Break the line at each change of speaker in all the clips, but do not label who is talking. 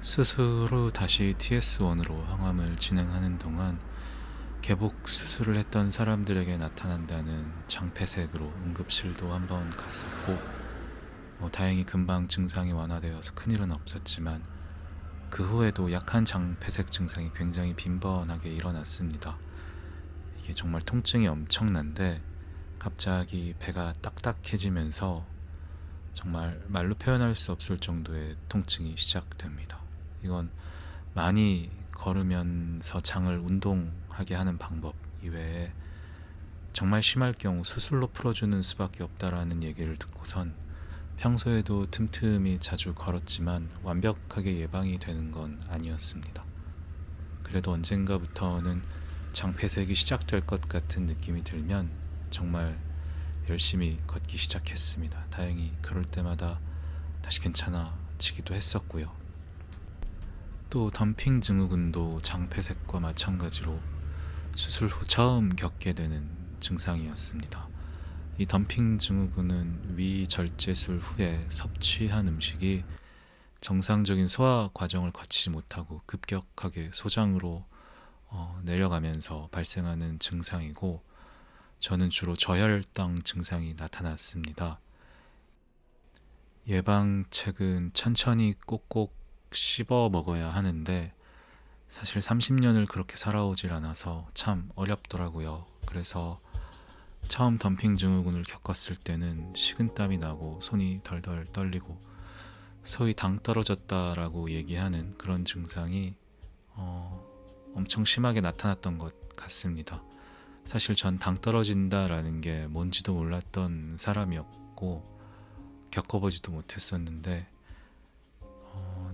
수술 후 다시 TS1으로 항암을 진행하는 동안 개복 수술을 했던 사람들에게 나타난다는 장폐색으로 응급실도 한번 갔었고, 다행히 금방 증상이 완화되어서 큰일은 없었지만 그 후에도 약한 장폐색 증상이 굉장히 빈번하게 일어났습니다. 이게 정말 통증이 엄청난데 갑자기 배가 딱딱해지면서 정말 말로 표현할 수 없을 정도의 통증이 시작됩니다. 이건 많이 걸으면서 장을 운동하게 하는 방법 이외에 정말 심할 경우 수술로 풀어주는 수밖에 없다라는 얘기를 듣고선 평소에도 틈틈이 자주 걸었지만 완벽하게 예방이 되는 건 아니었습니다. 그래도 언젠가부터는 장폐색이 시작될 것 같은 느낌이 들면 정말 열심히 걷기 시작했습니다. 다행히 그럴 때마다 다시 괜찮아지기도 했었고요. 또 덤핑 증후군도 장폐색과 마찬가지로 수술 후 처음 겪게 되는 증상이었습니다. 이 덤핑 증후군은 위절제술 후에 섭취한 음식이 정상적인 소화 과정을 거치지 못하고 급격하게 소장으로 내려가면서 발생하는 증상이고, 저는 주로 저혈당 증상이 나타났습니다. 예방책은 천천히 꼭꼭 씹어 먹어야 하는데 사실 30년을 그렇게 살아오질 않아서 참 어렵더라고요. 그래서 처음 덤핑 증후군을 겪었을 때는 식은땀이 나고 손이 덜덜 떨리고 소위 당 떨어졌다라고 얘기하는 그런 증상이 엄청 심하게 나타났던 것 같습니다. 사실 전 당 떨어진다라는 게 뭔지도 몰랐던 사람이었고 겪어보지도 못했었는데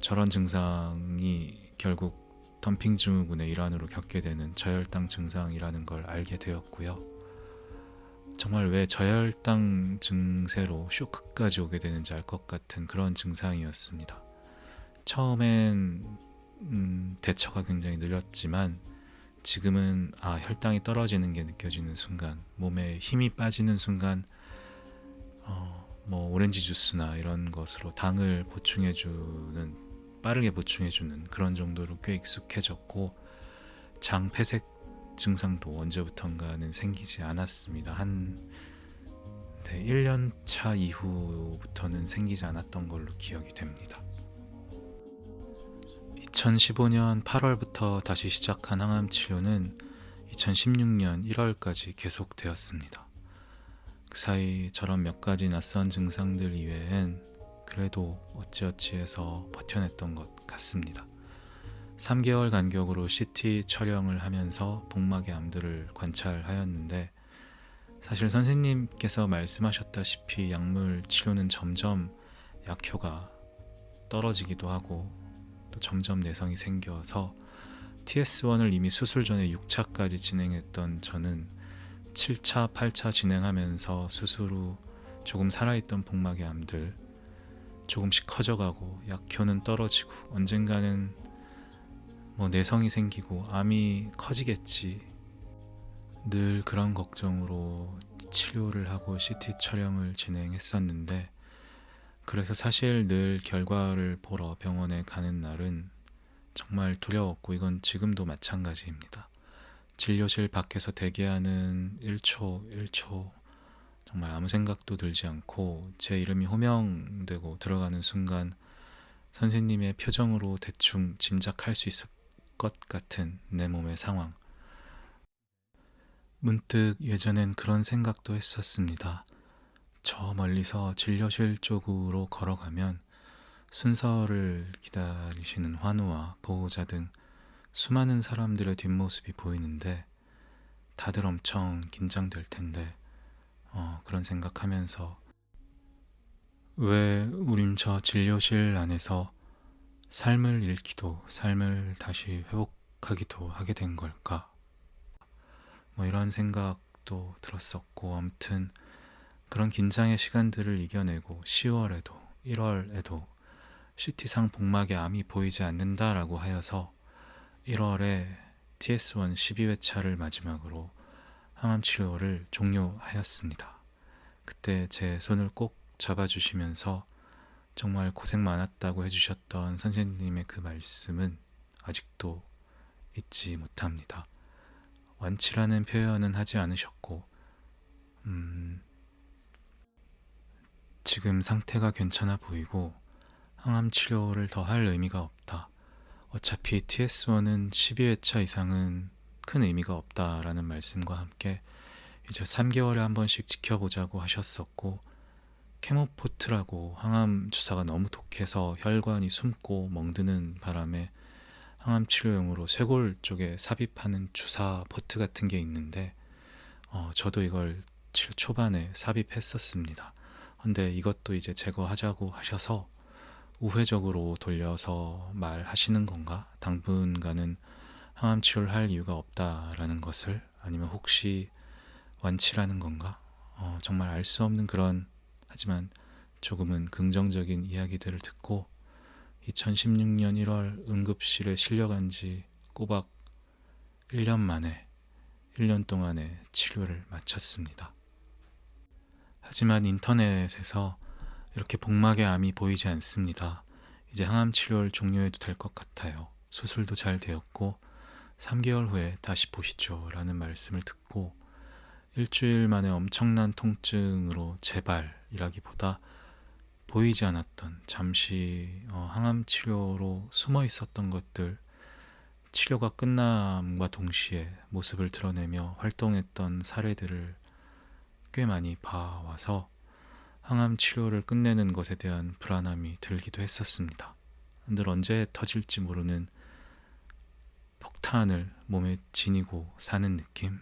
저런 증상이 결국 덤핑 증후군의 일환으로 겪게 되는 저혈당 증상이라는 걸 알게 되었고요. 정말 왜 저혈당 증세로 쇼크까지 오게 되는지 알 것 같은 그런 증상이었습니다. 처음엔 대처가 굉장히 느렸지만 지금은 혈당이 떨어지는 게 느껴지는 순간, 몸에 힘이 빠지는 순간 오렌지 주스나 이런 것으로 당을 빠르게 보충해주는 그런 정도로 꽤 익숙해졌고, 장 폐색 증상도 언제부턴가는 생기지 않았습니다. 한 1년 차 이후부터는 생기지 않았던 걸로 기억이 됩니다. 2015년 8월부터 다시 시작한 항암 치료는 2016년 1월까지 계속되었습니다. 그 사이 저런 몇 가지 낯선 증상들 이외엔 그래도 어찌어찌해서 버텨냈던 것 같습니다. 3개월 간격으로 CT 촬영을 하면서 복막의 암들을 관찰하였는데, 사실 선생님께서 말씀하셨다시피 약물 치료는 점점 약효가 떨어지기도 하고 또 점점 내성이 생겨서 TS1을 이미 수술 전에 6차까지 진행했던 저는 7차, 8차 진행하면서 수술 후 조금 살아있던 복막의 암들 조금씩 커져가고 약효는 떨어지고 언젠가는 내성이 생기고 암이 커지겠지, 늘 그런 걱정으로 치료를 하고 CT 촬영을 진행했었는데, 그래서 사실 늘 결과를 보러 병원에 가는 날은 정말 두려웠고, 이건 지금도 마찬가지입니다. 진료실 밖에서 대기하는 1초 1초 정말 아무 생각도 들지 않고 제 이름이 호명되고 들어가는 순간 선생님의 표정으로 대충 짐작할 수 있을 것 같은 내 몸의 상황. 문득 예전엔 그런 생각도 했었습니다. 저 멀리서 진료실 쪽으로 걸어가면 순서를 기다리시는 환우와 보호자 등 수많은 사람들의 뒷모습이 보이는데 다들 엄청 긴장될 텐데 그런 생각하면서 왜 우린 저 진료실 안에서 삶을 잃기도 삶을 다시 회복하기도 하게 된 걸까? 이런 생각도 들었었고, 아무튼 그런 긴장의 시간들을 이겨내고 10월에도 1월에도 CT상 복막에 암이 보이지 않는다라고 하여서 1월에 TS1 12회차를 마지막으로 항암 치료를 종료하였습니다. 그때 제 손을 꼭 잡아주시면서 정말 고생 많았다고 해주셨던 선생님의 그 말씀은 아직도 잊지 못합니다. 완치라는 표현은 하지 않으셨고, 지금 상태가 괜찮아 보이고 항암 치료를 더 할 의미가 없다. 어차피 TS1은 12회차 이상은 큰 의미가 없다라는 말씀과 함께 이제 3개월에 한 번씩 지켜보자고 하셨었고, 케모포트라고 항암 주사가 너무 독해서 혈관이 숨고 멍드는 바람에 항암 치료용으로 쇄골 쪽에 삽입하는 주사 포트 같은 게 있는데, 저도 이걸 초반에 삽입했었습니다. 근데 이것도 이제 제거하자고 하셔서 우회적으로 돌려서 말하시는 건가? 당분간은 항암 치료를 할 이유가 없다라는 것을, 아니면 혹시 완치라는 건가? 정말 알 수 없는 그런, 하지만 조금은 긍정적인 이야기들을 듣고 2016년 1월 응급실에 실려간 지 꼬박 1년 만에 1년 동안의 치료를 마쳤습니다. 하지만 인터넷에서 이렇게 복막의 암이 보이지 않습니다. 이제 항암 치료를 종료해도 될 것 같아요. 수술도 잘 되었고 3개월 후에 다시 보시죠 라는 말씀을 듣고 일주일 만에 엄청난 통증으로 재발이라기보다 보이지 않았던, 잠시 항암 치료로 숨어 있었던 것들, 치료가 끝남과 동시에 모습을 드러내며 활동했던 사례들을 꽤 많이 봐와서 항암 치료를 끝내는 것에 대한 불안함이 들기도 했었습니다. 늘 언제 터질지 모르는 폭탄을 몸에 지니고 사는 느낌?